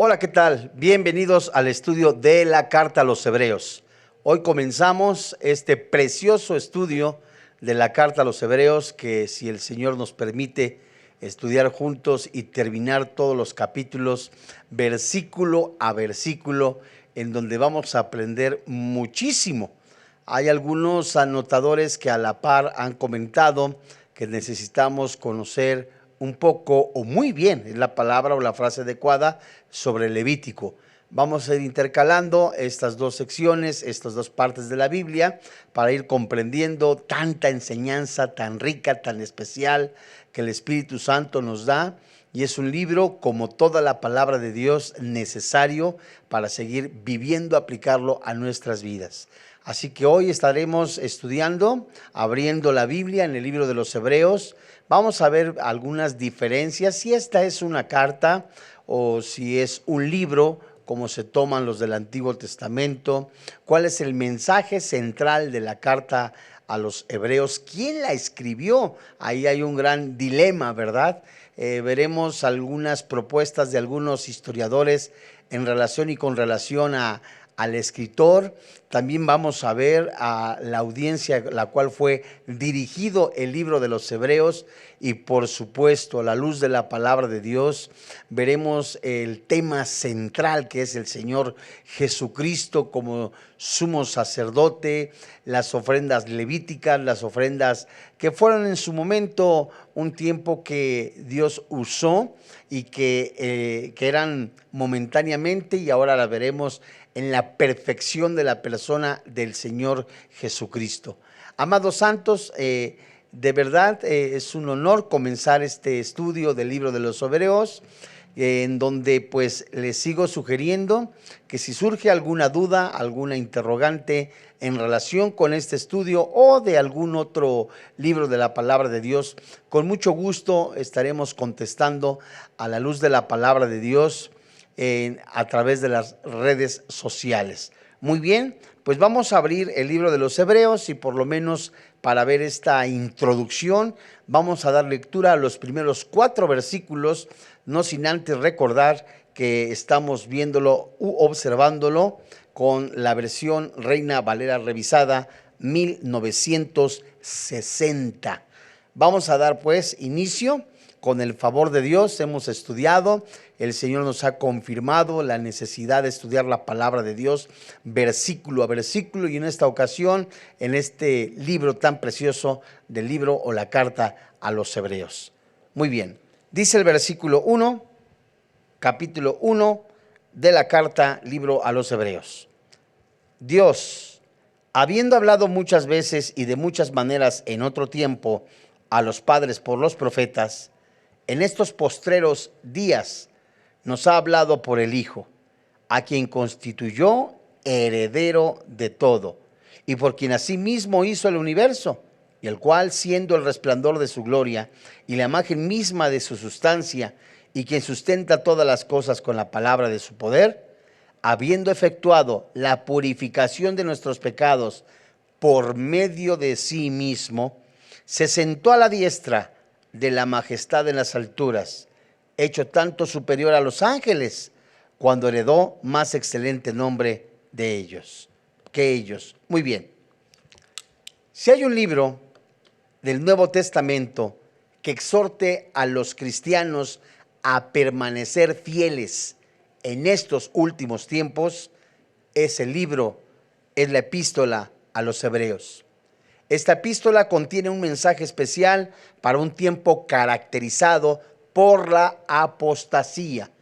Hola, ¿qué tal? Bienvenidos al estudio de la Carta a los Hebreos. Hoy comenzamos este precioso estudio de la Carta a los Hebreos que, si el Señor nos permite, estudiar juntos y terminar todos los capítulos versículo a versículo, en donde vamos a aprender muchísimo. Hay algunos anotadores que a la par han comentado que necesitamos conocer un poco o muy bien, es la palabra o la frase adecuada, sobre el Levítico. Vamos a ir intercalando estas dos secciones, estas dos partes de la Biblia, para ir comprendiendo tanta enseñanza tan rica, tan especial, que el Espíritu Santo nos da. Y es un libro, como toda la palabra de Dios, necesario para seguir viviendo, aplicarlo a nuestras vidas. Así que hoy estaremos estudiando, abriendo la Biblia en el libro de los Hebreos. Vamos a ver algunas diferencias, si esta es una carta o si es un libro, como se toman los del Antiguo Testamento, cuál es el mensaje central de la carta a los Hebreos, quién la escribió. Ahí hay un gran dilema, ¿verdad? Veremos algunas propuestas de algunos historiadores en relación y con relación al escritor. También vamos a ver a la audiencia a la cual fue dirigido el libro de los Hebreos y, por supuesto, a la luz de la palabra de Dios, veremos el tema central, que es el Señor Jesucristo como sumo sacerdote, las ofrendas levíticas, las ofrendas que fueron en su momento un tiempo que Dios usó y que eran momentáneamente, y ahora la veremos en la perfección de la persona del Señor Jesucristo. Amados santos, de verdad es un honor comenzar este estudio del libro de los Hebreos, en donde pues les sigo sugiriendo que si surge alguna duda, alguna interrogante en relación con este estudio o de algún otro libro de la palabra de Dios, con mucho gusto estaremos contestando a la luz de la palabra de Dios a través de las redes sociales. Muy bien, pues vamos a abrir el libro de los Hebreos y, por lo menos para ver esta introducción, vamos a dar lectura a los primeros 4 versículos, no sin antes recordar que estamos viéndolo u observándolo con la versión Reina Valera revisada 1960. Vamos a dar pues inicio. Con el favor de Dios hemos estudiado, el Señor nos ha confirmado la necesidad de estudiar la palabra de Dios versículo a versículo, y en esta ocasión, en este libro tan precioso del libro o la carta a los Hebreos. Muy bien, dice el versículo 1, capítulo 1 de la carta, libro a los Hebreos. Dios, habiendo hablado muchas veces y de muchas maneras en otro tiempo a los padres por los profetas, en estos postreros días nos ha hablado por el Hijo, a quien constituyó heredero de todo, y por quien asimismo hizo el universo, y el cual, siendo el resplandor de su gloria y la imagen misma de su sustancia, y quien sustenta todas las cosas con la palabra de su poder, habiendo efectuado la purificación de nuestros pecados por medio de sí mismo, se sentó a la diestra de la majestad en las alturas, hecho tanto superior a los ángeles, cuando heredó más excelente nombre de ellos, que ellos. Muy bien. Si hay un libro del Nuevo Testamento que exhorte a los cristianos a permanecer fieles en estos últimos tiempos, es el libro, es la epístola a los Hebreos. Esta epístola contiene un mensaje especial para un tiempo caracterizado por la apostasía.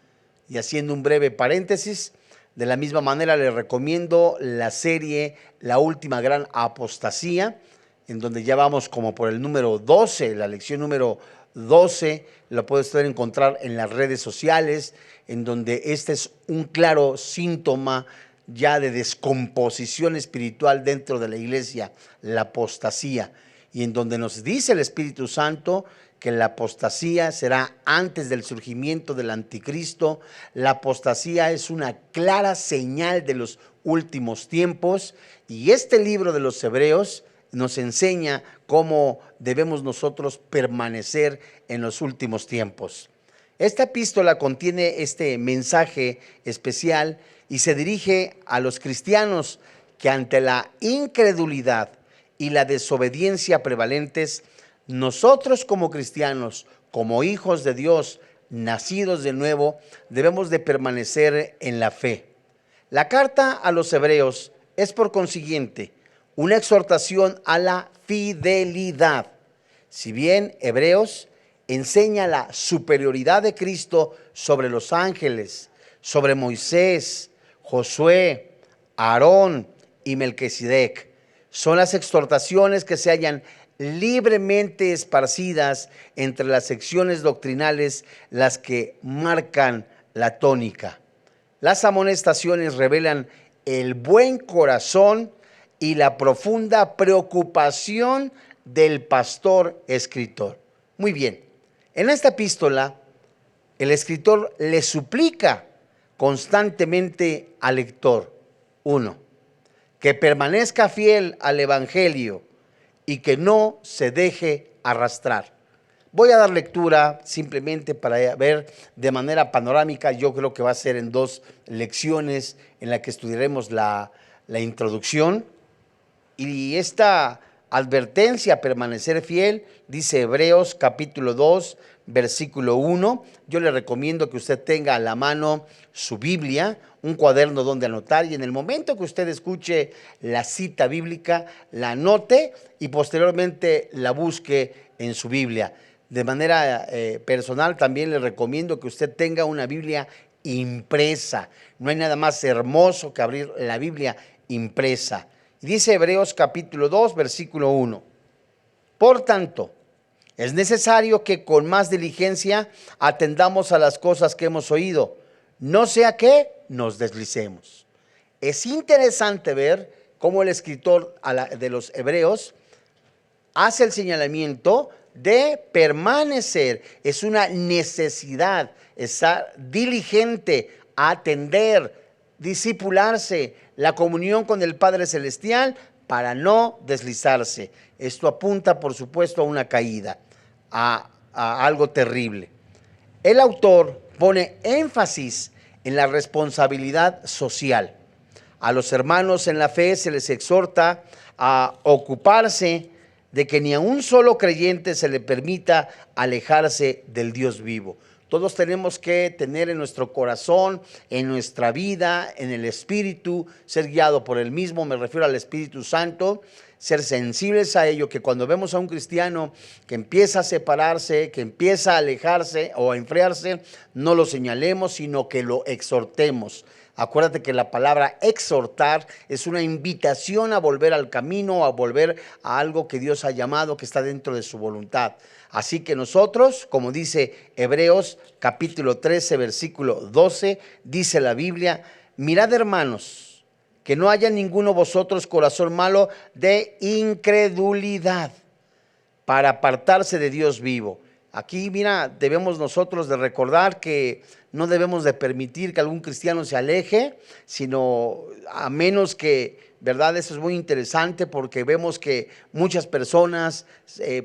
Y haciendo un breve paréntesis, de la misma manera les recomiendo la serie La Última Gran Apostasía, en donde ya vamos como por el número 12, la lección número 12, la puedes encontrar en las redes sociales, en donde este es un claro síntoma ya de descomposición espiritual dentro de la iglesia, la apostasía, y en donde nos dice el Espíritu Santo que la apostasía será antes del surgimiento del anticristo. La apostasía es una clara señal de los últimos tiempos, y este libro de los Hebreos nos enseña cómo debemos nosotros permanecer en los últimos tiempos. Esta epístola contiene este mensaje especial y se dirige a los cristianos que ante la incredulidad y la desobediencia prevalentes, nosotros como cristianos, como hijos de Dios, nacidos de nuevo, debemos de permanecer en la fe. La carta a los hebreos es por consiguiente una exhortación a la fidelidad. Si bien Hebreos enseña la superioridad de Cristo sobre los ángeles, sobre Moisés, Josué, Aarón y Melquisedec, son las exhortaciones que se hallan libremente esparcidas entre las secciones doctrinales las que marcan la tónica. Las amonestaciones revelan el buen corazón y la profunda preocupación del pastor escritor. Muy bien, en esta epístola el escritor le suplica constantemente al lector, uno, que permanezca fiel al evangelio y que no se deje arrastrar. Voy a dar lectura simplemente para ver de manera panorámica. Yo creo que va a ser en 2 lecciones en la que estudiaremos la introducción. Y esta advertencia, permanecer fiel, dice Hebreos capítulo 2, versículo 1. Yo le recomiendo que usted tenga a la mano su Biblia, un cuaderno donde anotar, y en el momento que usted escuche la cita bíblica, la anote y posteriormente la busque en su Biblia. De manera personal también le recomiendo que usted tenga una Biblia impresa. No hay nada más hermoso que abrir la Biblia impresa. Dice Hebreos capítulo 2, versículo 1. Por tanto, es necesario que con más diligencia atendamos a las cosas que hemos oído, no sea que nos deslicemos. Es interesante ver cómo el escritor de los Hebreos hace el señalamiento de permanecer. Es una necesidad, estar diligente, atender, discipularse, la comunión con el Padre Celestial para no deslizarse. Esto apunta, por supuesto, a una caída, a algo terrible. El autor pone énfasis en la responsabilidad social. A los hermanos en la fe se les exhorta a ocuparse de que ni a un solo creyente se le permita alejarse del Dios vivo. Todos tenemos que tener en nuestro corazón, en nuestra vida, en el Espíritu, ser guiado por Él mismo, me refiero al Espíritu Santo, ser sensibles a ello, que cuando vemos a un cristiano que empieza a separarse, que empieza a alejarse o a enfriarse, no lo señalemos, sino que lo exhortemos. Acuérdate que la palabra exhortar es una invitación a volver al camino, a volver a algo que Dios ha llamado, que está dentro de su voluntad. Así que nosotros, como dice Hebreos capítulo 13, versículo 12, dice la Biblia, mirad hermanos, que no haya ninguno vosotros corazón malo de incredulidad para apartarse de Dios vivo. Aquí, mira, debemos nosotros de recordar que no debemos de permitir que algún cristiano se aleje, sino a menos que, ¿verdad? Eso es muy interesante porque vemos que muchas personas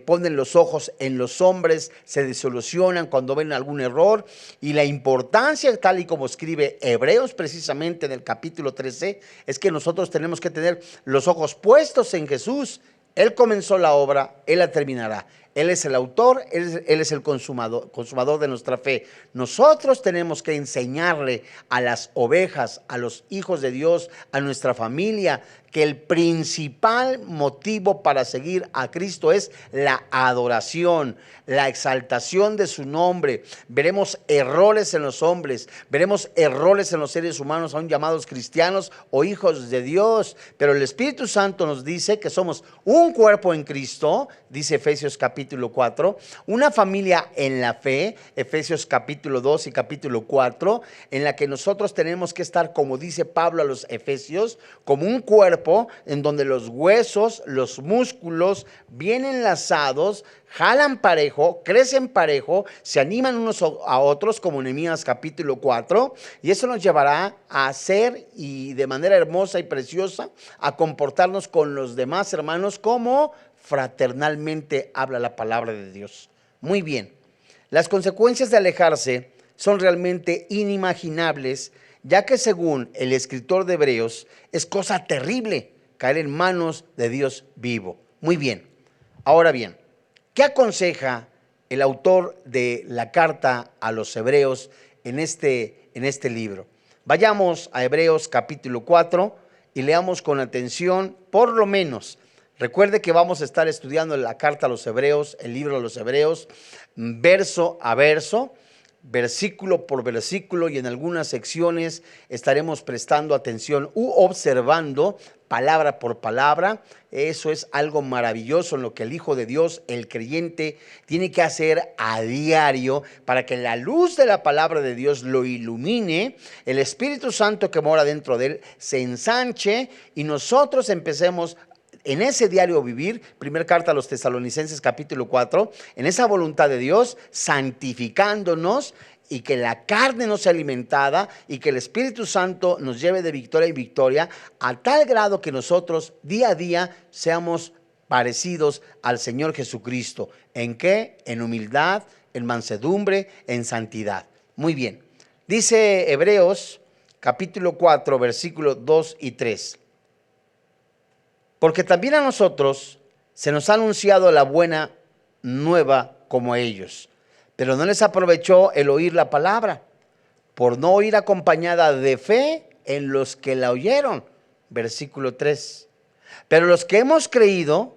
ponen los ojos en los hombres, se desilusionan cuando ven algún error, y la importancia, tal y como escribe Hebreos precisamente en el capítulo 13, es que nosotros tenemos que tener los ojos puestos en Jesús. Él comenzó la obra, Él la terminará. Él es el autor, Él es el consumador de nuestra fe. Nosotros tenemos que enseñarle a las ovejas, a los hijos de Dios, a nuestra familia, que el principal motivo para seguir a Cristo es la adoración, la exaltación de su nombre. Veremos errores en los hombres, veremos errores en los seres humanos, aún llamados cristianos o hijos de Dios, pero el Espíritu Santo nos dice que somos un cuerpo en Cristo, dice Efesios capítulo 4, una familia en la fe, Efesios capítulo 2 y capítulo 4, en la que nosotros tenemos que estar, como dice Pablo a los Efesios, como un cuerpo en donde los huesos, los músculos bien enlazados, jalan parejo, crecen parejo, se animan unos a otros, como Nehemías capítulo 4, y eso nos llevará a hacer, y de manera hermosa y preciosa, a comportarnos con los demás hermanos como fraternalmente habla la palabra de Dios. Muy bien. Las consecuencias de alejarse son realmente inimaginables, ya que según el escritor de Hebreos, es cosa terrible caer en manos de Dios vivo. Muy bien. Ahora bien, ¿qué aconseja el autor de la carta a los Hebreos en este libro? Vayamos a Hebreos capítulo 4 y leamos con atención, por lo menos. Recuerde que vamos a estar estudiando la carta a los Hebreos, el libro de los Hebreos, verso a verso, versículo por versículo, y en algunas secciones estaremos prestando atención u observando palabra por palabra. Eso es algo maravilloso en lo que el Hijo de Dios, el creyente, tiene que hacer a diario para que la luz de la palabra de Dios lo ilumine, el Espíritu Santo que mora dentro de él se ensanche y nosotros empecemos en ese diario vivir. Primera carta a los Tesalonicenses capítulo 4, en esa voluntad de Dios, santificándonos, y que la carne no sea alimentada y que el Espíritu Santo nos lleve de victoria en victoria, a tal grado que nosotros día a día seamos parecidos al Señor Jesucristo. ¿En qué? En humildad, en mansedumbre, en santidad. Muy bien. Dice Hebreos capítulo 4, versículos 2 y 3. Porque también a nosotros se nos ha anunciado la buena nueva como a ellos, pero no les aprovechó el oír la palabra, por no oír acompañada de fe en los que la oyeron. Versículo 3. Pero los que hemos creído,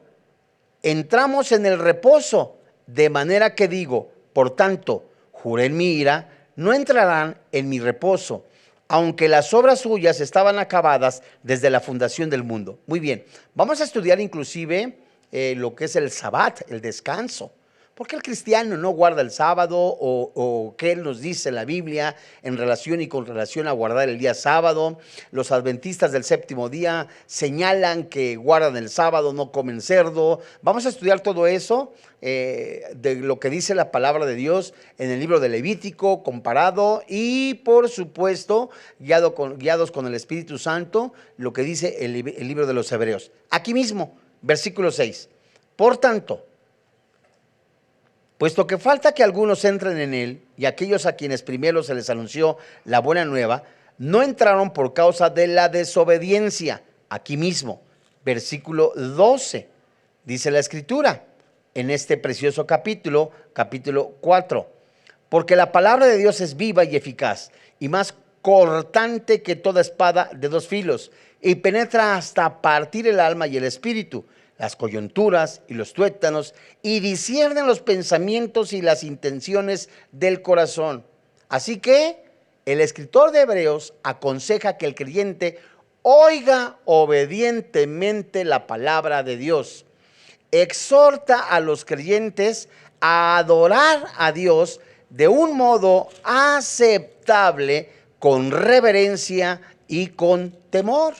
entramos en el reposo, de manera que digo, por tanto, juré en mi ira, no entrarán en mi reposo, aunque las obras suyas estaban acabadas desde la fundación del mundo. Muy bien, vamos a estudiar inclusive lo que es el Sabbat, el descanso. ¿Por qué el cristiano no guarda el sábado o qué nos dice la Biblia en relación y con relación a guardar el día sábado? Los adventistas del séptimo día señalan que guardan el sábado, no comen cerdo. Vamos a estudiar todo eso de lo que dice la palabra de Dios en el libro de Levítico, comparado y por supuesto guiados con el Espíritu Santo, lo que dice el libro de los Hebreos. Aquí mismo, versículo 6. Por tanto, puesto que falta que algunos entren en él, y aquellos a quienes primero se les anunció la buena nueva, no entraron por causa de la desobediencia. Aquí mismo, versículo 12, dice la Escritura, en este precioso capítulo 4. Porque la palabra de Dios es viva y eficaz, y más cortante que toda espada de dos filos, y penetra hasta partir el alma y el espíritu, las coyunturas y los tuétanos, y disciernen los pensamientos y las intenciones del corazón. Así que el escritor de Hebreos aconseja que el creyente oiga obedientemente la palabra de Dios. Exhorta a los creyentes a adorar a Dios de un modo aceptable, con reverencia y con temor.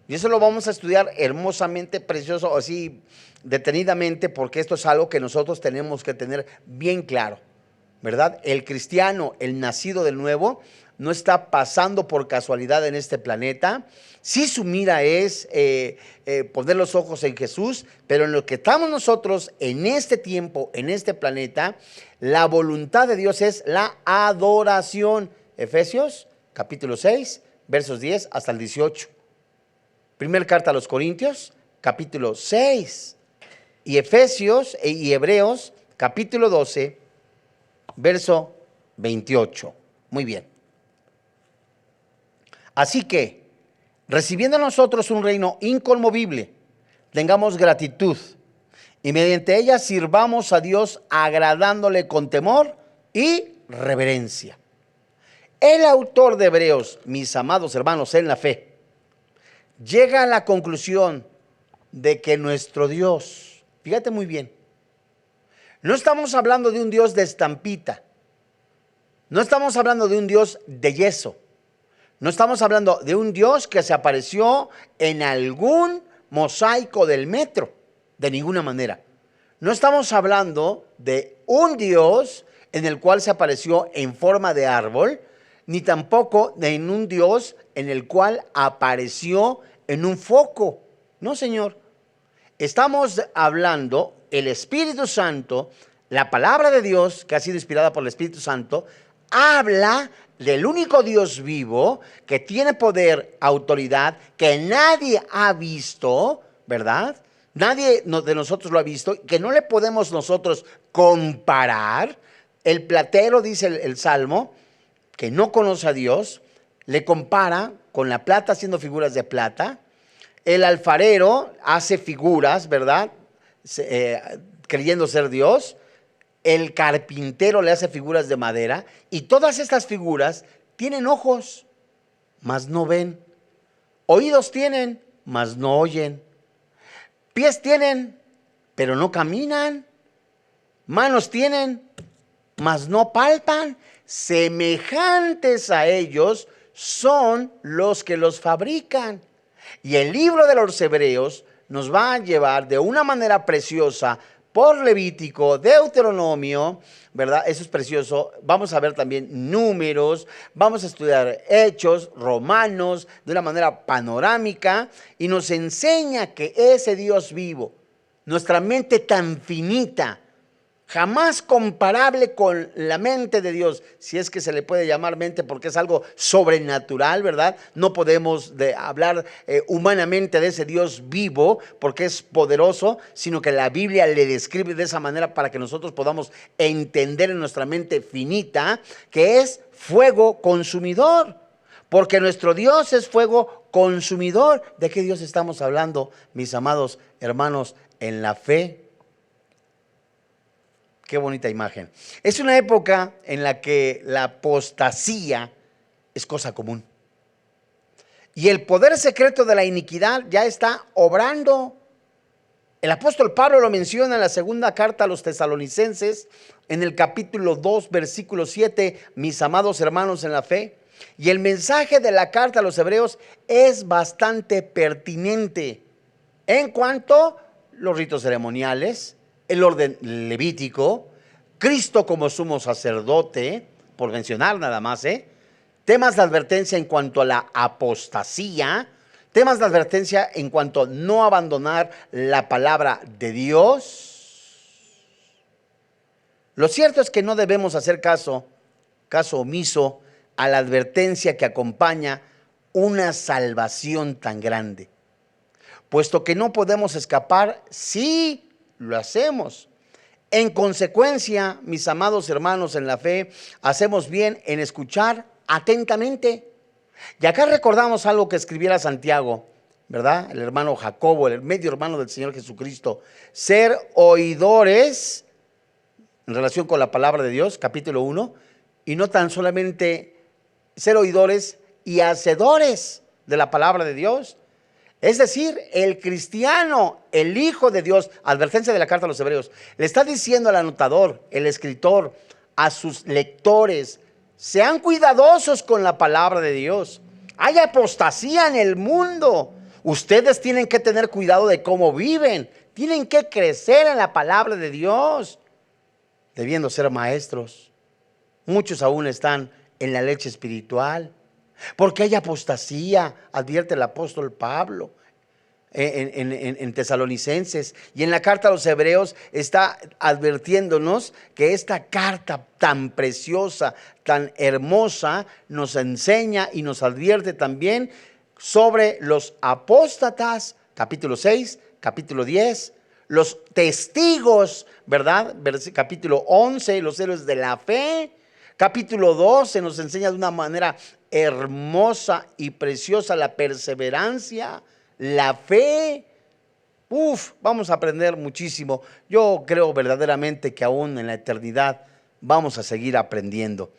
Y eso lo vamos a estudiar hermosamente, precioso, así detenidamente, porque esto es algo que nosotros tenemos que tener bien claro, ¿verdad? El cristiano, el nacido de nuevo, no está pasando por casualidad en este planeta. Sí, su mira es poner los ojos en Jesús, pero en lo que estamos nosotros en este tiempo, en este planeta, la voluntad de Dios es la adoración. Efesios capítulo 6, versos 10 hasta el 18. Primera carta a los Corintios, capítulo 6, y Efesios y Hebreos, capítulo 12, verso 28. Muy bien. Así que, recibiendo nosotros un reino inconmovible, tengamos gratitud, y mediante ella sirvamos a Dios agradándole con temor y reverencia. El autor de Hebreos, mis amados hermanos en la fe, llega a la conclusión de que nuestro Dios, fíjate muy bien, no estamos hablando de un Dios de estampita, no estamos hablando de un Dios de yeso, no estamos hablando de un Dios que se apareció en algún mosaico del metro, de ninguna manera. No estamos hablando de un Dios en el cual se apareció en forma de árbol, ni tampoco de un Dios en el cual apareció en un foco. No, Señor. Estamos hablando, el Espíritu Santo La palabra de Dios, que ha sido inspirada por el Espíritu Santo, habla del único Dios vivo, que tiene poder, autoridad, que nadie ha visto, ¿verdad? Nadie de nosotros lo ha visto, que no le podemos nosotros comparar. El platero, dice el Salmo, que no conoce a Dios, le compara con la plata haciendo figuras de plata. El alfarero hace figuras, ¿verdad? Creyendo ser Dios. El carpintero le hace figuras de madera. Y todas estas figuras tienen ojos, mas no ven. Oídos tienen, mas no oyen. Pies tienen, pero no caminan. Manos tienen, mas no palpan. Semejantes a ellos son los que los fabrican. Y el libro de los Hebreos nos va a llevar de una manera preciosa por Levítico, Deuteronomio, ¿verdad? Eso es precioso. Vamos a ver también Números, vamos a estudiar Hechos, Romanos, de una manera panorámica, y nos enseña que ese Dios vivo, nuestra mente tan finita, jamás comparable con la mente de Dios, si es que se le puede llamar mente, porque es algo sobrenatural, ¿verdad? No podemos hablar humanamente de ese Dios vivo, porque es poderoso, sino que la Biblia le describe de esa manera para que nosotros podamos entender en nuestra mente finita que es fuego consumidor. Porque nuestro Dios es fuego consumidor. ¿De qué Dios estamos hablando, mis amados hermanos, en la fe? Qué bonita imagen. Es una época en la que la apostasía es cosa común. Y el poder secreto de la iniquidad ya está obrando. El apóstol Pablo lo menciona en la segunda carta a los tesalonicenses, en el capítulo 2, versículo 7, mis amados hermanos en la fe. Y el mensaje de la carta a los hebreos es bastante pertinente en cuanto a los ritos ceremoniales, el orden levítico, Cristo como sumo sacerdote, por mencionar nada más, temas de advertencia en cuanto a la apostasía, temas de advertencia en cuanto a no abandonar la palabra de Dios. Lo cierto es que no debemos hacer caso omiso a la advertencia que acompaña una salvación tan grande, puesto que no podemos escapar si lo hacemos. En consecuencia, mis amados hermanos en la fe, hacemos bien en escuchar atentamente. Y acá recordamos algo que escribiera Santiago, ¿verdad? El hermano Jacobo, el medio hermano del Señor Jesucristo. Ser oidores en relación con la palabra de Dios, capítulo 1, y no tan solamente ser oidores y hacedores de la palabra de Dios. Es decir, el cristiano, el Hijo de Dios, advertencia de la carta a los Hebreos, le está diciendo al anotador, el escritor, a sus lectores: sean cuidadosos con la palabra de Dios. Hay apostasía en el mundo. Ustedes tienen que tener cuidado de cómo viven. Tienen que crecer en la palabra de Dios, debiendo ser maestros. Muchos aún están en la leche espiritual. Porque hay apostasía, advierte el apóstol Pablo en Tesalonicenses, y en la carta a los Hebreos está advirtiéndonos que esta carta tan preciosa, tan hermosa, nos enseña y nos advierte también sobre los apóstatas, capítulo 6, capítulo 10, los testigos, ¿verdad? Capítulo 11, los héroes de la fe. Capítulo 12 nos enseña de una manera hermosa y preciosa la perseverancia, la fe. Vamos a aprender muchísimo. Yo creo verdaderamente que aún en la eternidad vamos a seguir aprendiendo.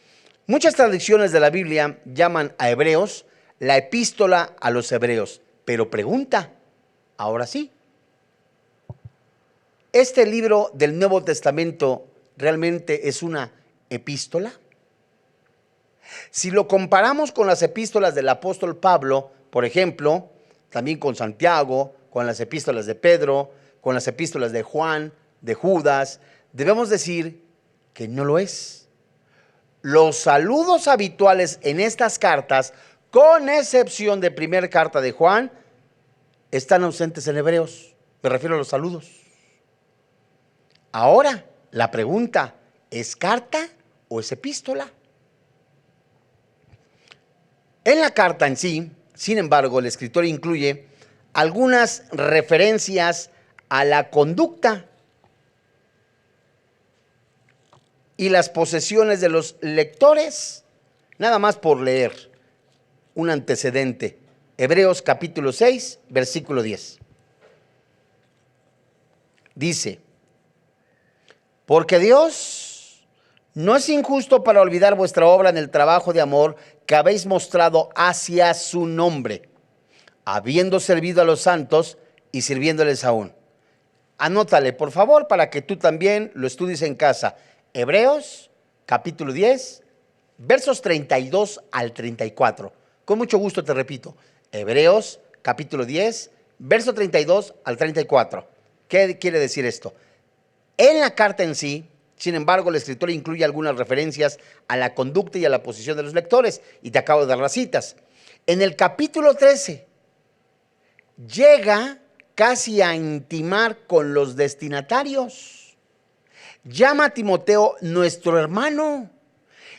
Muchas traducciones de la Biblia llaman a Hebreos la epístola a los Hebreos. Pero pregunta, ahora sí, ¿este libro del Nuevo Testamento realmente es una epístola? Si lo comparamos con las epístolas del apóstol Pablo, por ejemplo, también con Santiago, con las epístolas de Pedro, con las epístolas de Juan, de Judas, debemos decir que no lo es. Los saludos habituales en estas cartas, con excepción de primera carta de Juan, están ausentes en Hebreos. Me refiero a los saludos. Ahora, La pregunta, ¿es carta o es epístola? En la carta en sí, sin embargo, el escritor incluye algunas referencias a la conducta y las posesiones de los lectores, nada más por leer un antecedente. Hebreos capítulo 6, versículo 10. Dice, porque Dios no es injusto para olvidar vuestra obra en el trabajo de amor que habéis mostrado hacia su nombre, habiendo servido a los santos y sirviéndoles aún. Anótale, por favor, para que tú también lo estudies en casa. Hebreos, capítulo 10, versos 32 al 34. Con mucho gusto te repito. Hebreos, capítulo 10, verso 32 al 34. ¿Qué quiere decir esto? En la carta en sí, sin embargo, el escritor incluye algunas referencias a la conducta y a la posición de los lectores, y te acabo de dar las citas. En el capítulo 13, llega casi a intimar con los destinatarios. Llama a Timoteo nuestro hermano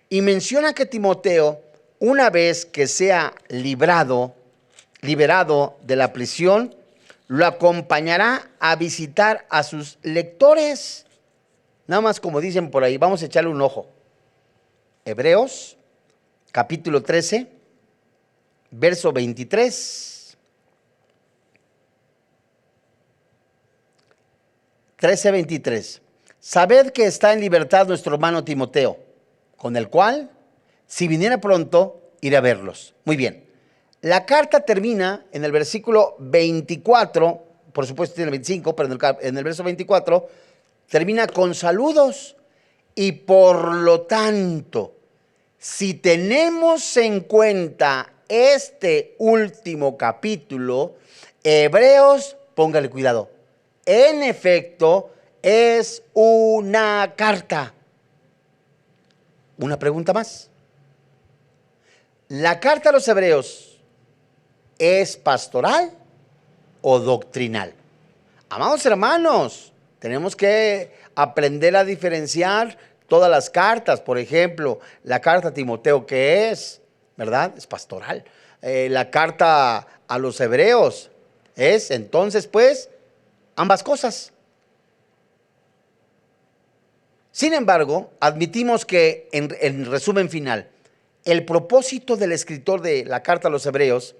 y menciona que Timoteo, una vez que sea liberado de la prisión, lo acompañará a visitar a sus lectores. Nada más como dicen por ahí, vamos a echarle un ojo. Hebreos, capítulo 13, verso 23. 13:23. Sabed que está en libertad nuestro hermano Timoteo, con el cual, si viniera pronto, iré a verlos. Muy bien. La carta termina en el versículo 24, por supuesto tiene el 25, pero en el verso 24 termina con saludos. Y por lo tanto, si tenemos en cuenta este último capítulo, Hebreos, póngale cuidado, en efecto, es una carta. Una pregunta más. ¿La carta a los Hebreos es pastoral o doctrinal? Amados hermanos, tenemos que aprender a diferenciar todas las cartas. Por ejemplo, la carta a Timoteo, ¿qué es? ¿Verdad? Es pastoral. La carta a los Hebreos es, entonces, pues, ambas cosas. Sin embargo, admitimos que, en resumen final, el propósito del escritor de la carta a los Hebreos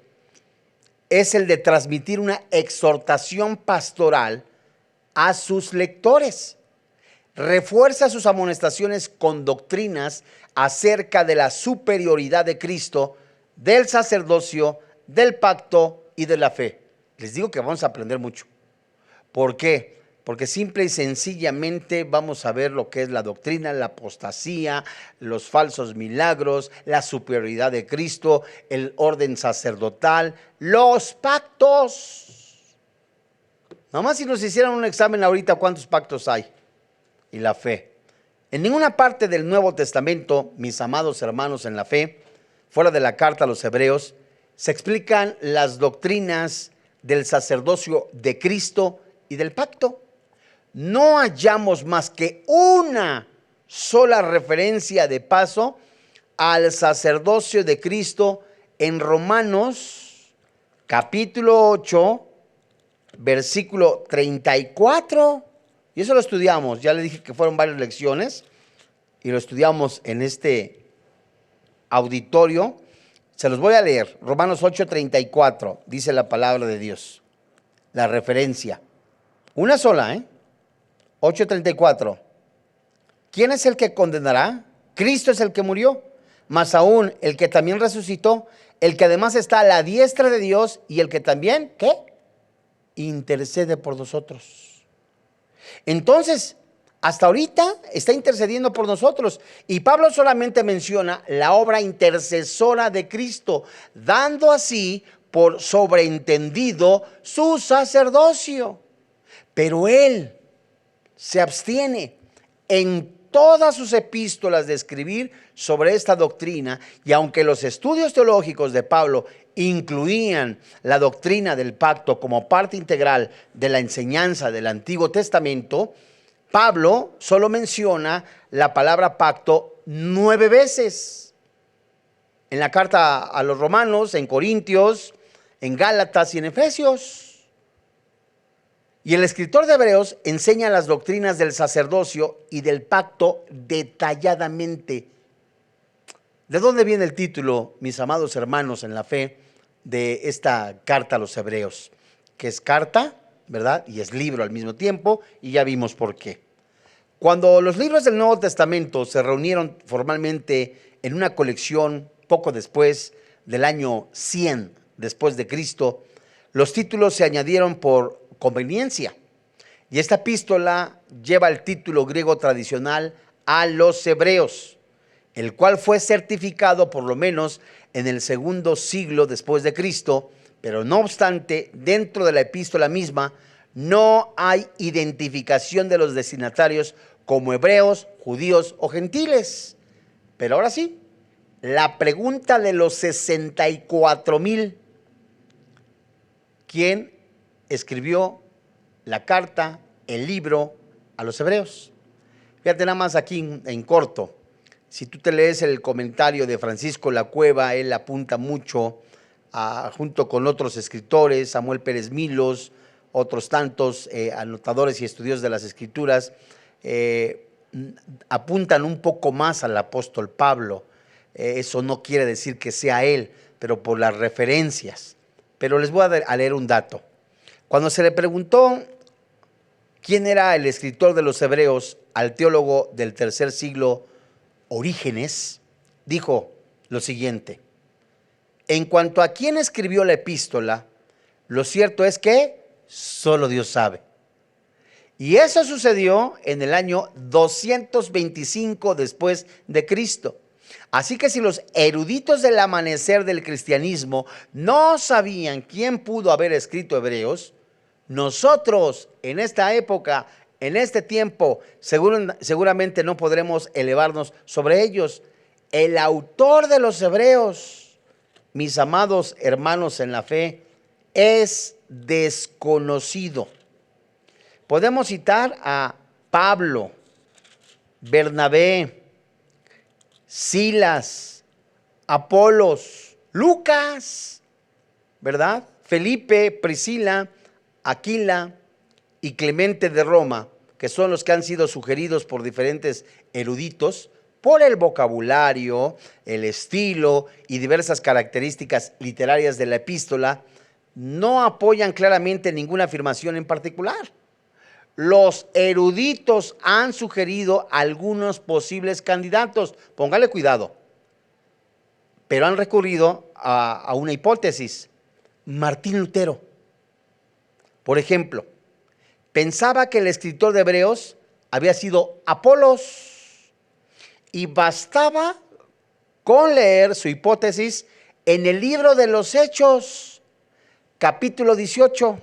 es el de transmitir una exhortación pastoral a sus lectores. Refuerza sus amonestaciones con doctrinas acerca de la superioridad de Cristo, del sacerdocio, del pacto y de la fe. Les digo que vamos a aprender mucho. ¿Por qué? Porque simple y sencillamente vamos a ver lo que es la doctrina, la apostasía, los falsos milagros, la superioridad de Cristo, el orden sacerdotal, los pactos. Nomás si nos hicieran un examen ahorita, ¿cuántos pactos hay? Y la fe. En ninguna parte del Nuevo Testamento, mis amados hermanos en la fe, fuera de la carta a los Hebreos, se explican las doctrinas del sacerdocio de Cristo y del pacto. No hallamos más que una sola referencia de paso al sacerdocio de Cristo en Romanos capítulo 8, versículo 34. Y eso lo estudiamos, ya le dije que fueron varias lecciones y lo estudiamos en este auditorio. Se los voy a leer. Romanos 8:34, dice la palabra de Dios. La referencia. Una sola, 8:34. ¿Quién es el que condenará? Cristo es el que murió, más aún el que también resucitó, el que además está a la diestra de Dios y el que también, ¿qué? Intercede por nosotros. Entonces, hasta ahorita está intercediendo por nosotros. Y Pablo solamente menciona la obra intercesora de Cristo, dando así por sobreentendido su sacerdocio. Pero él se abstiene en todas sus epístolas de escribir sobre esta doctrina, y aunque los estudios teológicos de Pablo incluían la doctrina del pacto como parte integral de la enseñanza del Antiguo Testamento, Pablo solo menciona la palabra pacto 9 veces. En la carta a los Romanos, en Corintios, en Gálatas y en Efesios. Y el escritor de Hebreos enseña las doctrinas del sacerdocio y del pacto detalladamente. ¿De dónde viene el título, mis amados hermanos en la fe, de esta carta a los Hebreos? Que es carta, ¿verdad? Y es libro al mismo tiempo, y ya vimos por qué. Cuando los libros del Nuevo Testamento se reunieron formalmente en una colección poco después del año 100 después de Cristo, los títulos se añadieron por conveniencia. Y esta epístola lleva el título griego tradicional a los Hebreos, el cual fue certificado por lo menos en el segundo siglo después de Cristo, pero no obstante, dentro de la epístola misma no hay identificación de los destinatarios como hebreos, judíos o gentiles. Pero ahora sí, la pregunta de los 64,000, ¿quién escribió la carta, el libro a los Hebreos? Fíjate nada más aquí en corto. Si tú te lees el comentario de Francisco La Cueva, él apunta mucho, junto con otros escritores, Samuel Pérez Milos, otros tantos anotadores y estudios de las Escrituras, apuntan un poco más al apóstol Pablo. Eso no quiere decir que sea él, pero por las referencias. Pero les voy a leer un dato. Cuando se le preguntó quién era el escritor de los Hebreos al teólogo del tercer siglo, Orígenes, dijo lo siguiente: en cuanto a quién escribió la epístola, lo cierto es que solo Dios sabe. Y eso sucedió en el año 225 después de Cristo. Así que si los eruditos del amanecer del cristianismo no sabían quién pudo haber escrito Hebreos, nosotros en esta época, en este tiempo, seguramente no podremos elevarnos sobre ellos. El autor de los Hebreos, mis amados hermanos en la fe, es desconocido. Podemos citar a Pablo, Bernabé, Silas, Apolos, Lucas, ¿verdad? Felipe, Priscila, Aquila y Clemente de Roma, que son los que han sido sugeridos por diferentes eruditos por el vocabulario, el estilo y diversas características literarias de la epístola, no apoyan claramente ninguna afirmación en particular. Los eruditos han sugerido algunos posibles candidatos, póngale cuidado, pero han recurrido a una hipótesis. Martín Lutero, por ejemplo, pensaba que el escritor de Hebreos había sido Apolos y bastaba con leer su hipótesis en el libro de los Hechos, capítulo 18,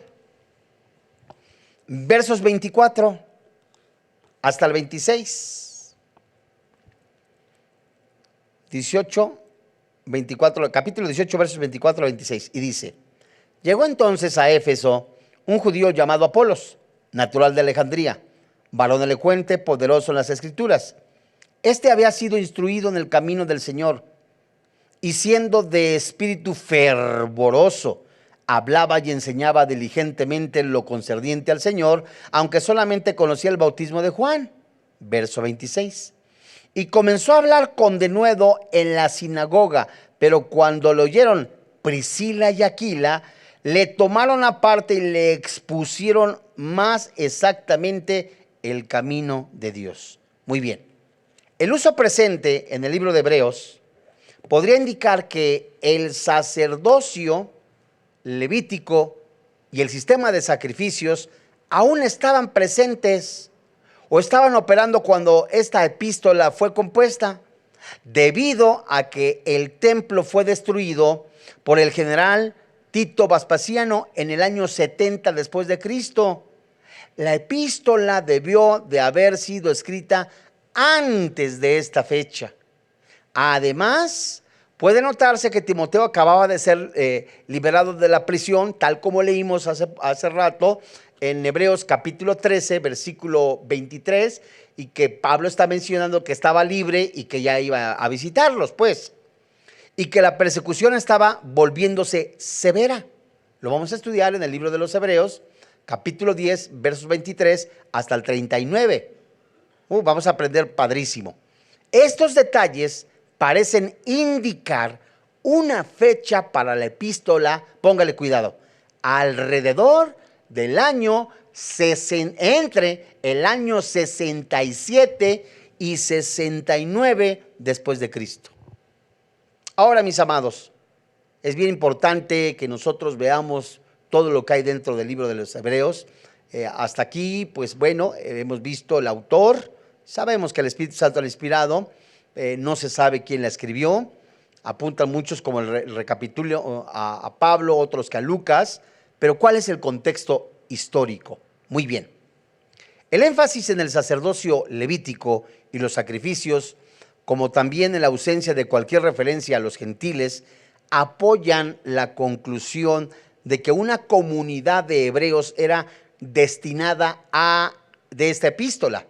versos 24 hasta el 26. Capítulo 18, versos 24 al 26. Y dice: llegó entonces a Éfeso un judío llamado Apolos, natural de Alejandría, varón elocuente, poderoso en las Escrituras. Este había sido instruido en el camino del Señor, y siendo de espíritu fervoroso, hablaba y enseñaba diligentemente lo concerniente al Señor, aunque solamente conocía el bautismo de Juan. Verso 26. Y comenzó a hablar con denuedo en la sinagoga, pero cuando lo oyeron Priscila y Aquila, le tomaron aparte y le expusieron más exactamente el camino de Dios. Muy bien. El uso presente en el libro de Hebreos podría indicar que el sacerdocio levítico y el sistema de sacrificios aún estaban presentes o estaban operando cuando esta epístola fue compuesta, debido a que el templo fue destruido por el general Tito Vespasiano en el año 70 después de Cristo. La epístola debió de haber sido escrita antes de esta fecha. Además, puede notarse que Timoteo acababa de ser liberado de la prisión, tal como leímos hace rato en Hebreos capítulo 13, versículo 23, y que Pablo está mencionando que estaba libre y que ya iba a visitarlos, pues, y que la persecución estaba volviéndose severa. Lo vamos a estudiar en el libro de los Hebreos, capítulo 10, versos 23 hasta el 39. Vamos a aprender padrísimo. Estos detalles parecen indicar una fecha para la epístola, póngale cuidado, alrededor del año, entre el año 67 y 69 después de Cristo. Ahora, mis amados, es bien importante que nosotros veamos todo lo que hay dentro del libro de los Hebreos. Hasta aquí, pues bueno, hemos visto el autor, sabemos que el Espíritu Santo lo ha inspirado, no se sabe quién la escribió, apuntan muchos como el recapitulio a Pablo, otros que a Lucas, pero ¿cuál es el contexto histórico? Muy bien. El énfasis en el sacerdocio levítico y los sacrificios, como también en la ausencia de cualquier referencia a los gentiles, apoyan la conclusión de que una comunidad de hebreos era destinada de esta epístola.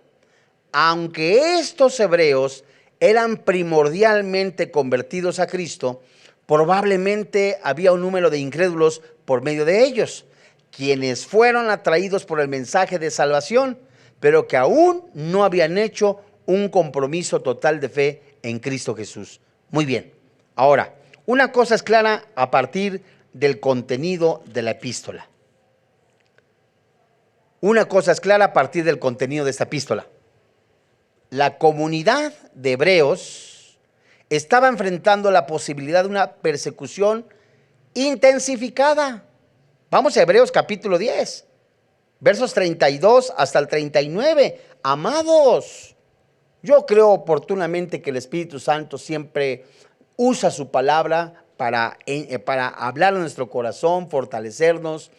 Aunque estos hebreos eran primordialmente convertidos a Cristo, probablemente había un número de incrédulos por medio de ellos, quienes fueron atraídos por el mensaje de salvación, pero que aún no habían hecho un compromiso total de fe en Cristo Jesús. Muy bien. Ahora, una cosa es clara a partir del contenido de la epístola. Una cosa es clara a partir del contenido de esta epístola. La comunidad de hebreos estaba enfrentando la posibilidad de una persecución intensificada. Vamos a Hebreos capítulo 10, versos 32 hasta el 39. Amados, yo creo oportunamente que el Espíritu Santo siempre usa su palabra para hablar a nuestro corazón, fortalecernos,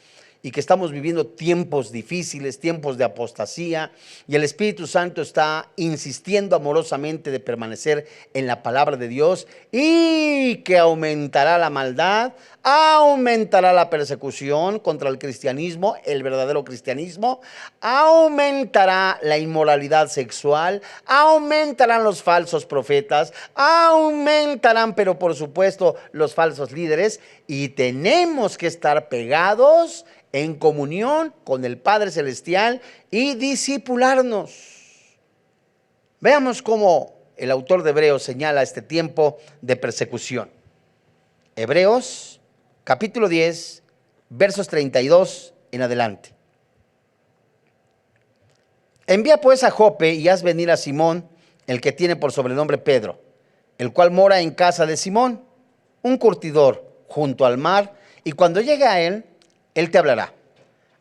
y que estamos viviendo tiempos difíciles, tiempos de apostasía, y el Espíritu Santo está insistiendo amorosamente de permanecer en la palabra de Dios, y que aumentará la maldad, aumentará la persecución contra el cristianismo, el verdadero cristianismo, aumentará la inmoralidad sexual, aumentarán los falsos profetas, aumentarán, pero por supuesto, los falsos líderes, y tenemos que estar pegados en comunión con el Padre Celestial y discipularnos. Veamos cómo el autor de Hebreos señala este tiempo de persecución. Hebreos capítulo 10, versos 32 en adelante. Envía pues a Jope y haz venir a Simón, el que tiene por sobrenombre Pedro, el cual mora en casa de Simón, un curtidor junto al mar, y cuando llegue a él te hablará.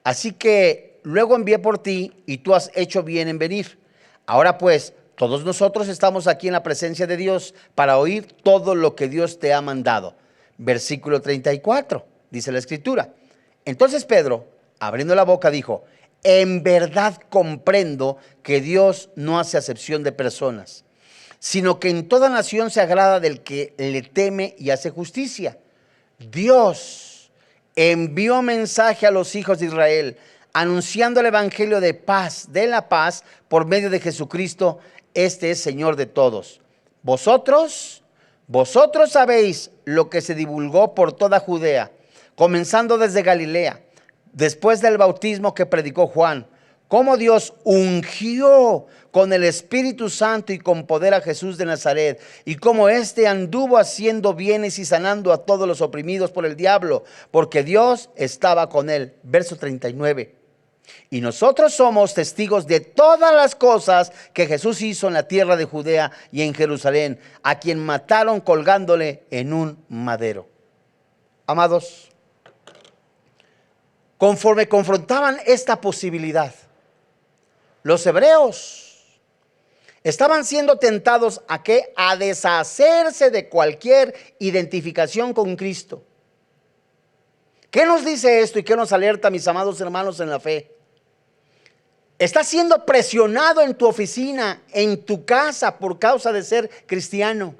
Así que luego envié por ti y tú has hecho bien en venir. Ahora pues, todos nosotros estamos aquí en la presencia de Dios para oír todo lo que Dios te ha mandado. Versículo 34, dice la Escritura. Entonces Pedro, abriendo la boca, dijo: en verdad comprendo que Dios no hace acepción de personas, sino que en toda nación se agrada del que le teme y hace justicia. Dios envió mensaje a los hijos de Israel, anunciando el evangelio de paz, de la paz, por medio de Jesucristo. Este es Señor de todos. Vosotros sabéis lo que se divulgó por toda Judea, comenzando desde Galilea, después del bautismo que predicó Juan, cómo Dios ungió con el Espíritu Santo y con poder a Jesús de Nazaret, y cómo éste anduvo haciendo bienes y sanando a todos los oprimidos por el diablo, porque Dios estaba con él. Verso 39. Y nosotros somos testigos de todas las cosas que Jesús hizo en la tierra de Judea y en Jerusalén, a quien mataron colgándole en un madero. Amados, conforme confrontaban esta posibilidad, los hebreos estaban siendo tentados ¿a qué? A deshacerse de cualquier identificación con Cristo. ¿Qué nos dice esto y qué nos alerta, mis amados hermanos en la fe? Estás siendo presionado en tu oficina, en tu casa, por causa de ser cristiano.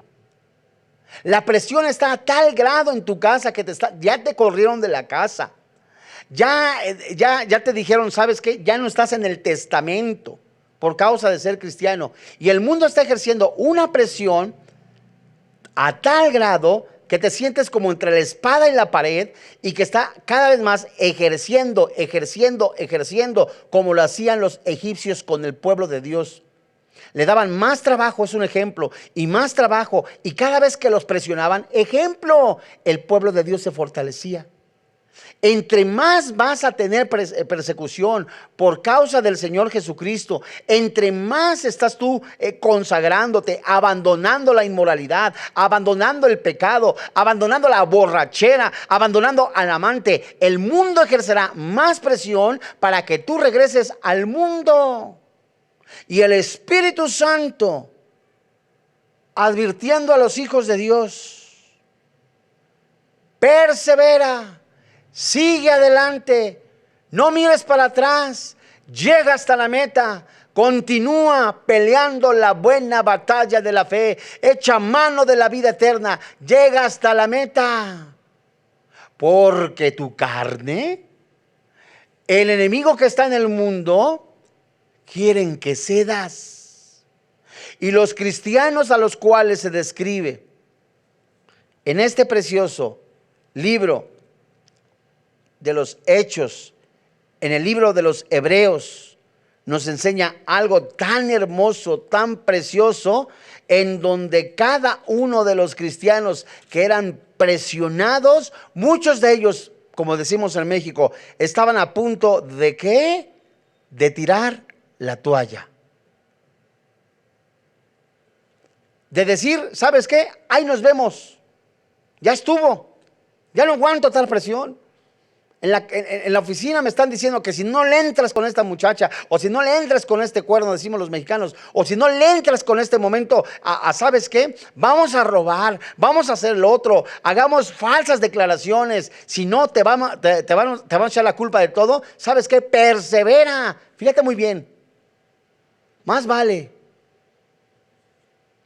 La presión está a tal grado en tu casa que ya te corrieron de la casa. Ya te dijeron, ¿sabes qué? Ya no estás en el testamento por causa de ser cristiano. Y el mundo está ejerciendo una presión a tal grado que te sientes como entre la espada y la pared y que está cada vez más ejerciendo, como lo hacían los egipcios con el pueblo de Dios. Le daban más trabajo, es un ejemplo, y más trabajo, y cada vez que los presionaban, ejemplo, el pueblo de Dios se fortalecía. Entre más vas a tener persecución por causa del Señor Jesucristo, entre más estás tú consagrándote, abandonando la inmoralidad, abandonando el pecado, abandonando la borrachera, abandonando al amante, el mundo ejercerá más presión para que tú regreses al mundo. Y el Espíritu Santo, advirtiendo a los hijos de Dios, persevera, sigue adelante, no mires para atrás, llega hasta la meta, continúa peleando la buena batalla de la fe, echa mano de la vida eterna, llega hasta la meta, porque tu carne, el enemigo que está en el mundo, quieren que cedas. Y los cristianos a los cuales se describe en este precioso libro de los Hechos, en el libro de los Hebreos, nos enseña algo tan hermoso, tan precioso, en donde cada uno de los cristianos que eran presionados, muchos de ellos, como decimos en México, estaban a punto de ¿qué? De tirar la toalla. De decir, ¿sabes qué? Ahí nos vemos. Ya estuvo. Ya no aguanto tal presión. En la oficina me están diciendo que si no le entras con esta muchacha, o si no le entras con este cuerno, decimos los mexicanos, o si no le entras con este momento, ¿sabes qué? Vamos a robar, vamos a hacer lo otro, hagamos falsas declaraciones, si no te van a echar la culpa de todo. ¿Sabes qué? Persevera, fíjate muy bien. Más vale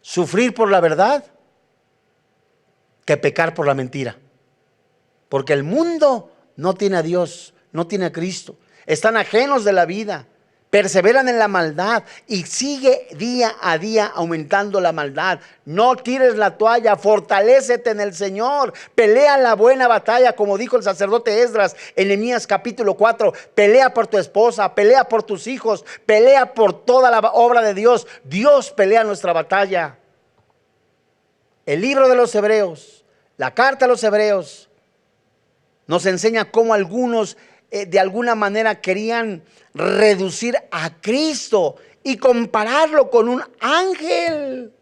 sufrir por la verdad que pecar por la mentira. Porque el mundo no tiene a Dios, no tiene a Cristo. Están ajenos de la vida, perseveran en la maldad y sigue día a día aumentando la maldad. No tires la toalla, fortalécete en el Señor, pelea la buena batalla, como dijo el sacerdote Esdras en Nehemías capítulo 4. Pelea por tu esposa, pelea por tus hijos, pelea por toda la obra de Dios. Dios pelea nuestra batalla. El libro de los Hebreos, la carta a los Hebreos, nos enseña cómo algunos de alguna manera querían reducir a Cristo y compararlo con un ángel.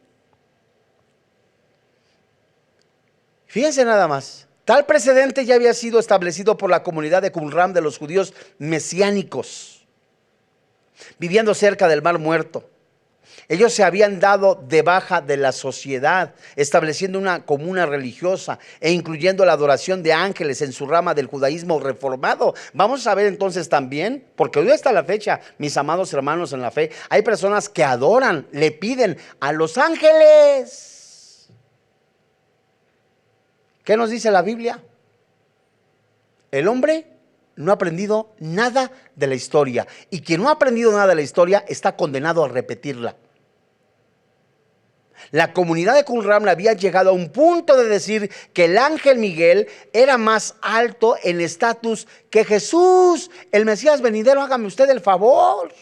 Fíjense nada más, tal precedente ya había sido establecido por la comunidad de Qumran de los judíos mesiánicos, viviendo cerca del Mar Muerto. Ellos se habían dado de baja de la sociedad, estableciendo una comuna religiosa e incluyendo la adoración de ángeles en su rama del judaísmo reformado. Vamos a ver entonces también, porque hoy hasta la fecha, mis amados hermanos en la fe, hay personas que adoran, le piden a los ángeles. ¿Qué nos dice la Biblia? El hombre no ha aprendido nada de la historia, y quien no ha aprendido nada de la historia está condenado a repetirla. La comunidad de Qumran había llegado a un punto de decir que el ángel Miguel era más alto en estatus que Jesús, el Mesías venidero. Hágame usted el favor.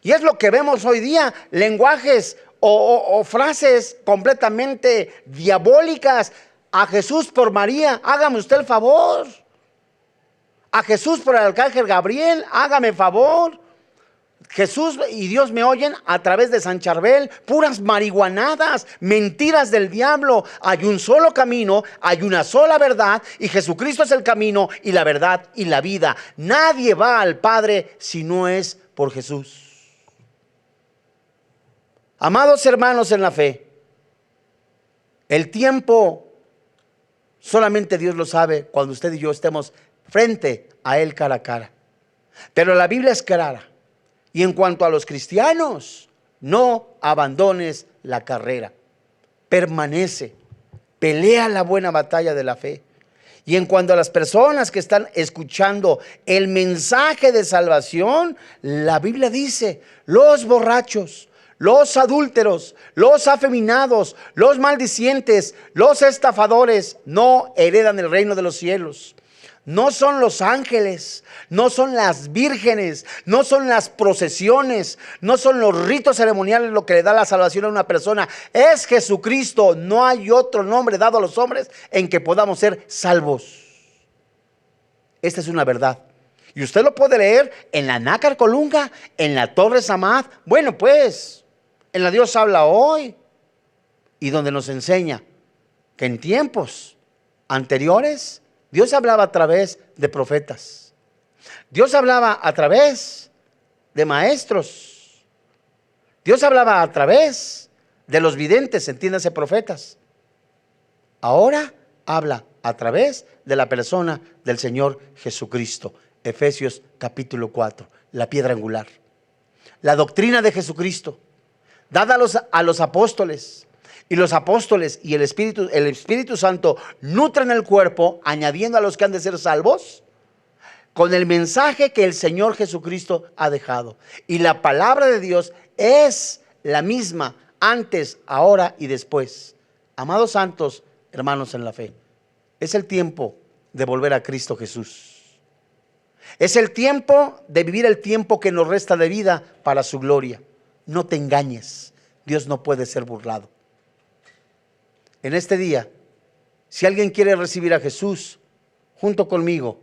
Y es lo que vemos hoy día, lenguajes o frases completamente diabólicas. A Jesús por María, hágame usted el favor. A Jesús por el arcángel Gabriel, hágame favor. Jesús y Dios me oyen a través de San Charbel, puras marihuanadas, mentiras del diablo. Hay un solo camino, hay una sola verdad, y Jesucristo es el camino y la verdad y la vida. Nadie va al Padre si no es por Jesús. Amados hermanos en la fe, el tiempo solamente Dios lo sabe cuando usted y yo estemos frente a Él cara a cara. Pero la Biblia es clara. Y en cuanto a los cristianos, no abandones la carrera. Permanece, pelea la buena batalla de la fe. Y en cuanto a las personas que están escuchando el mensaje de salvación, la Biblia dice, los borrachos, los adúlteros, los afeminados, los maldicientes, los estafadores no heredan el reino de los cielos. No son los ángeles, no son las vírgenes, no son las procesiones, no son los ritos ceremoniales lo que le da la salvación a una persona. Es Jesucristo. No hay otro nombre dado a los hombres en que podamos ser salvos. Esta es una verdad. Y usted lo puede leer en la Nácar Colunga, en la Torre Samad. Bueno, pues, en la Dios habla hoy. Y donde nos enseña que en tiempos anteriores Dios hablaba a través de profetas. Dios hablaba a través de maestros. Dios hablaba a través de los videntes, entiéndase, profetas. Ahora habla a través de la persona del Señor Jesucristo. Efesios capítulo 4, la piedra angular. La doctrina de Jesucristo, dada a los apóstoles. Y los apóstoles y el Espíritu Santo nutren el cuerpo, añadiendo a los que han de ser salvos, con el mensaje que el Señor Jesucristo ha dejado. Y la palabra de Dios es la misma antes, ahora y después. Amados santos, hermanos en la fe, es el tiempo de volver a Cristo Jesús. Es el tiempo de vivir el tiempo que nos resta de vida para su gloria. No te engañes, Dios no puede ser burlado. En este día, si alguien quiere recibir a Jesús, junto conmigo,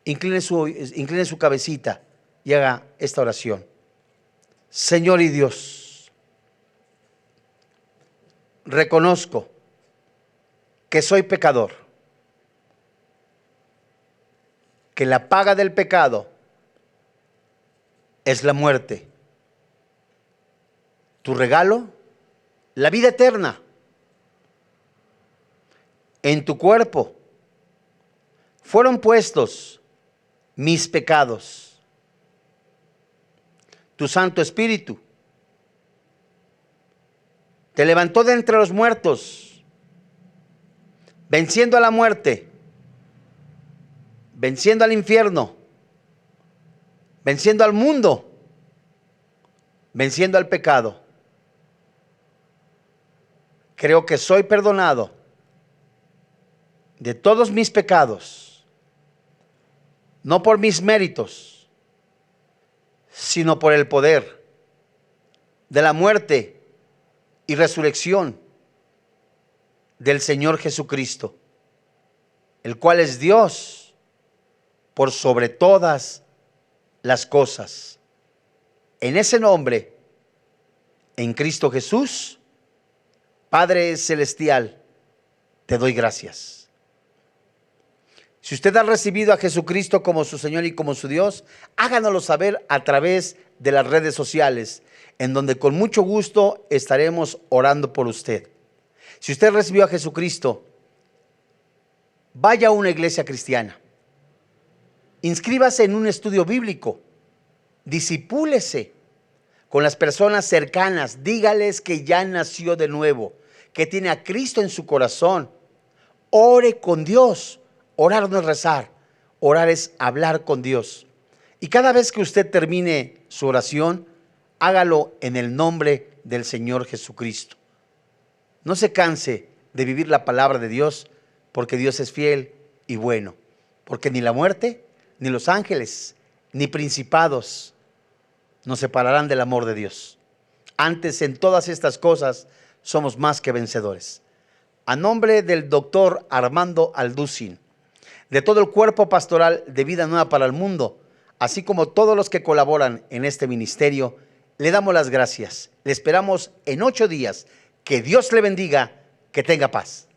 incline su cabecita y haga esta oración. Señor y Dios, reconozco que soy pecador, que la paga del pecado es la muerte. Tu regalo, la vida eterna. En tu cuerpo fueron puestos mis pecados. Tu Santo Espíritu te levantó de entre los muertos, venciendo a la muerte, venciendo al infierno, venciendo al mundo, venciendo al pecado. Creo que soy perdonado de todos mis pecados, no por mis méritos, sino por el poder de la muerte y resurrección del Señor Jesucristo, el cual es Dios por sobre todas las cosas. En ese nombre, en Cristo Jesús, Padre Celestial, te doy gracias. Si usted ha recibido a Jesucristo como su Señor y como su Dios, háganoslo saber a través de las redes sociales, en donde con mucho gusto estaremos orando por usted. Si usted recibió a Jesucristo, vaya a una iglesia cristiana, inscríbase en un estudio bíblico, disipúlese con las personas cercanas, dígales que ya nació de nuevo, que tiene a Cristo en su corazón, ore con Dios. Orar no es rezar, orar es hablar con Dios. Y cada vez que usted termine su oración, hágalo en el nombre del Señor Jesucristo. No se canse de vivir la palabra de Dios, porque Dios es fiel y bueno. Porque ni la muerte, ni los ángeles, ni principados nos separarán del amor de Dios. Antes, en todas estas cosas, somos más que vencedores. A nombre del doctor Armando Alducin, de todo el cuerpo pastoral de Vida Nueva para el Mundo, así como todos los que colaboran en este ministerio, le damos las gracias. Le esperamos en 8 días. Que Dios le bendiga, que tenga paz.